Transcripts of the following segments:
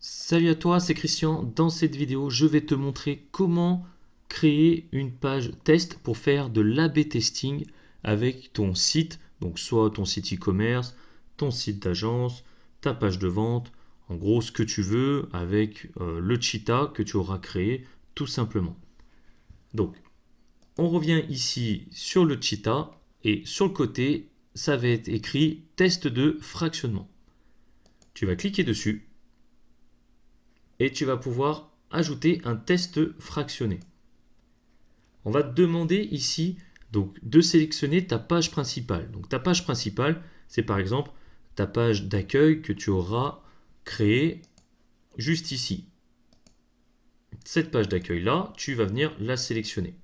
Salut à toi, c'est Christian. Dans cette vidéo, je vais te montrer comment créer une page test pour faire de l'A/B testing avec ton site, donc soit ton site e-commerce, ton site d'agence, ta page de vente, en gros ce que tu veux avec le cheetah que tu auras créé tout simplement. Donc, on revient ici sur le cheetah et sur le côté, ça va être écrit test de fractionnement. Tu vas cliquer dessus et tu vas pouvoir ajouter un test fractionné. On va te demander ici donc, de sélectionner ta page principale. Donc ta page principale, c'est par exemple ta page d'accueil que tu auras créée juste ici. Cette page d'accueil-là, tu vas venir la sélectionner.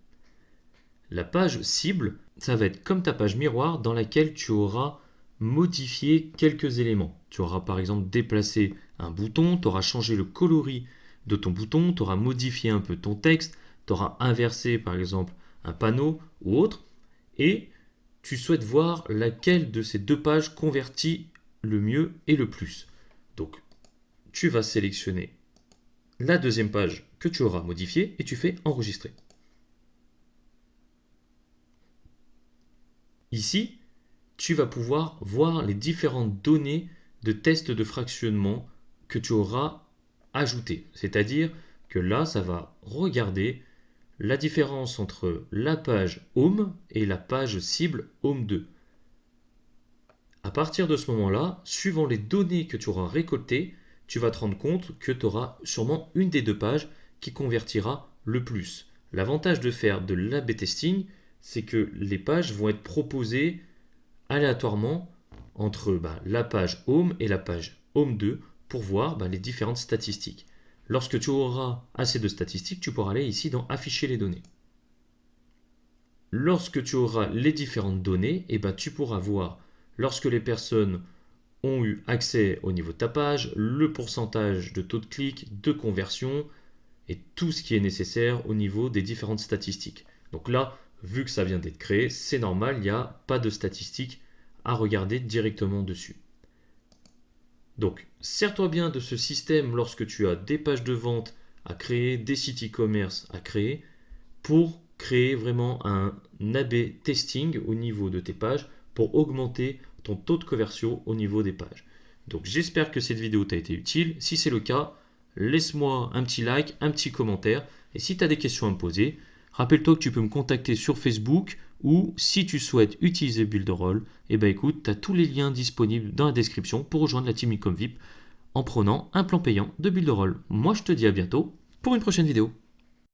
La page cible, ça va être comme ta page miroir dans laquelle tu auras modifié quelques éléments. Tu auras par exemple déplacé un bouton, tu auras changé le coloris de ton bouton, tu auras modifié un peu ton texte, tu auras inversé par exemple un panneau ou autre, et tu souhaites voir laquelle de ces deux pages convertit le mieux et le plus. Donc tu vas sélectionner la deuxième page que tu auras modifiée et tu fais enregistrer. Ici, tu vas pouvoir voir les différentes données de test de fractionnement que tu auras ajoutées. C'est-à-dire que là, ça va regarder la différence entre la page Home et la page cible Home 2. À partir de ce moment-là, suivant les données que tu auras récoltées, tu vas te rendre compte que tu auras sûrement une des deux pages qui convertira le plus. L'avantage de faire de l'A/B testing, c'est que les pages vont être proposées aléatoirement entre la page Home et la page Home 2 pour voir les différentes statistiques. Lorsque tu auras assez de statistiques, tu pourras aller ici dans Afficher les données. Lorsque tu auras les différentes données, tu pourras voir lorsque les personnes ont eu accès au niveau de ta page, le pourcentage de taux de clic, de conversion et tout ce qui est nécessaire au niveau des différentes statistiques. Donc là, vu que ça vient d'être créé, c'est normal, il n'y a pas de statistiques à regarder directement dessus. Donc, sers-toi bien de ce système lorsque tu as des pages de vente à créer, des sites e-commerce à créer, pour créer vraiment un A/B testing au niveau de tes pages pour augmenter ton taux de conversion au niveau des pages. Donc j'espère que cette vidéo t'a été utile. Si c'est le cas, laisse-moi un petit like, un petit commentaire. Et si tu as des questions à me poser, rappelle-toi que tu peux me contacter sur Facebook ou si tu souhaites utiliser Builderall, écoute, tu as tous les liens disponibles dans la description pour rejoindre la team Ecom VIP en prenant un plan payant de Builderall. Moi je te dis à bientôt pour une prochaine vidéo.